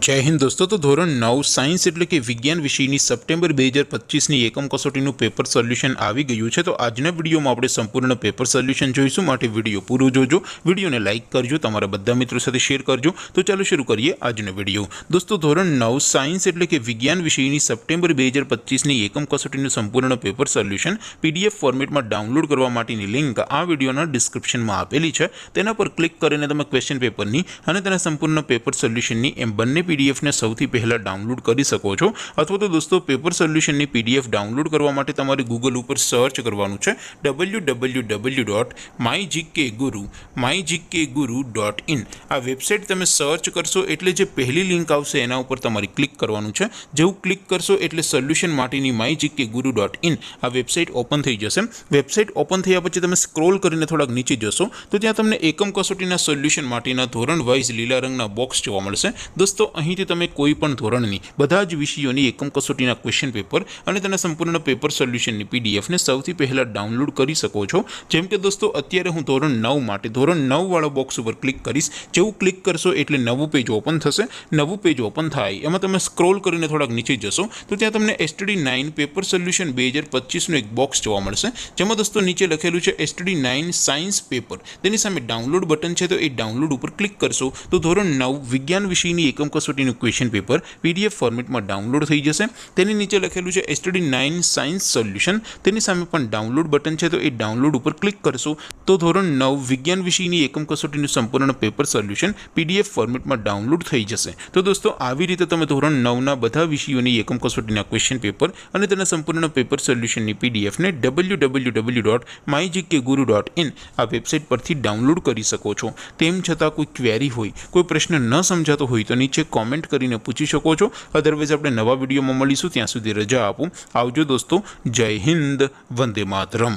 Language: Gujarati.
जय हिंद दोस्तों। तो धोरण 9 साइंस એટલે કે વિજ્ઞાન વિષયની સપ્ટેમ્બર 2025ની એકમ કસોટીનું પેપર સોલ્યુશન આવી ગયું છે। તો આજના વિડીયોમાં આપણે સંપૂર્ણ પેપર સોલ્યુશન જોઈશું, માટે વિડીયો પૂરો જોજો, વિડીયોને લાઇક કરજો, તમારા બધા મિત્રો સાથે શેર કરજો। તો ચાલો શરૂ કરીએ આજનો વિડીયો। દોસ્તો ધોરણ 9 સાયન્સ એટલે કે વિજ્ઞાન વિષયની સપ્ટેમ્બર 2025ની એકમ કસોટીનું સંપૂર્ણ પેપર સોલ્યુશન પીડીએફ ફોર્મેટમાં ડાઉનલોડ કરવા માટેની લિંક આ વિડીયોના ડિસ્ક્રિપ્શનમાં આપેલી છે। તેના પર ક્લિક કરીને તમે ક્વેશ્ચન પેપરની અને તેના સંપૂર્ણ પેપર સોલ્યુશનની એમ બંને पीडीएफ ने સૌથી પહેલા ડાઉનલોડ કરી શકો છો। અથવા તો દોસ્તો પેપર સોલ્યુશનની પીડીએફ ડાઉનલોડ કરવા માટે તમારે ગૂગલ ઉપર સર્ચ કરવાનું છે www.mygkguru.in। આ વેબસાઇટ તમે સર્ચ કરશો એટલે જે પહેલી લિંક આવશે એના ઉપર તમારે ક્લિક કરવાનું છે। જેવું ક્લિક કરશો એટલે સોલ્યુશન માટેની mygkguru.in આ વેબસાઇટ ઓપન થઈ જશે। વેબસાઇટ ઓપન થયા પછી તમે સ્ક્રોલ કરીને થોડાક નીચે જશો તો ત્યાં તમને એકમ કસોટીના સોલ્યુશન માટેના ધોરણ વાઇઝ લીલા રંગના બોક્સ જોવા મળશે। દોસ્તો અહીંથી તમે કોઈ પણ ધોરણની બધા જ વિષયોની એકમ કસોટીના ક્વેશ્ચન પેપર અને તેના સંપૂર્ણ પેપર સોલ્યુશનની પીડીએફને સૌથી પહેલા ડાઉનલોડ કરી શકો છો। જેમ કે દોસ્તો અત્યારે હું ધોરણ 9 માટે ધોરણ 9 વાળા બોક્સ ઉપર ક્લિક કરીશ। જેવું ક્લિક કરશો એટલે નવું પેજ ઓપન થશે। નવું પેજ ઓપન થાય એમાં તમે સ્ક્રોલ કરીને થોડાક નીચે જશો તો ત્યાં તમને STD9 પેપર સોલ્યુશન 2025નું એક બોક્સ જોવા મળશે, જેમાં દોસ્તો નીચે લખેલું છે STD9 સાયન્સ પેપર। તેની સામે ડાઉનલોડ બટન છે, તો એ ડાઉનલોડ ઉપર ક્લિક કરશો તો ધોરણ 9 વિજ્ઞાન વિષયની એકમ કસોટીનું ક્વેશ્ચન પેપર પીડીએફ ફોર્મેટમાં ડાઉનલોડ થઈ જશે। તેની નીચે લખેલું છે STD9 સાયન્સ સોલ્યુશન, તેની સામે પણ ડાઉનલોડ બટન છે, તો એ ડાઉનલોડ ઉપર ક્લિક કરશો તો ધોરણ 9 વિજ્ઞાન વિષયની એકમ કસોટીનું સંપૂર્ણ પેપર સોલ્યુશન પીડીએફ ફોર્મેટમાં ડાઉનલોડ થઈ જશે। તો દોસ્તો આવી રીતે તમે ધોરણ 9ના બધા વિષયોની એકમ કસોટીના ક્વેશ્ચન પેપર અને તેના સંપૂર્ણ પેપર સોલ્યુશનની પીડીએફને www.mygkguru.in આ વેબસાઇટ પરથી ડાઉનલોડ કરી શકો છો। તેમ છતાં કોઈ ક્વેરી હોય, કોઈ પ્રશ્ન ન સમજાતો હોય તો નીચે કોમેન્ટ કરીને પૂછી શકો છો। અધરવાઇઝ આપણે નવા વિડીયોમાં મળીશું, ત્યાં સુધી રજા આપો। આવજો દોસ્તો, જય હિન્દ, વંદે માતરમ।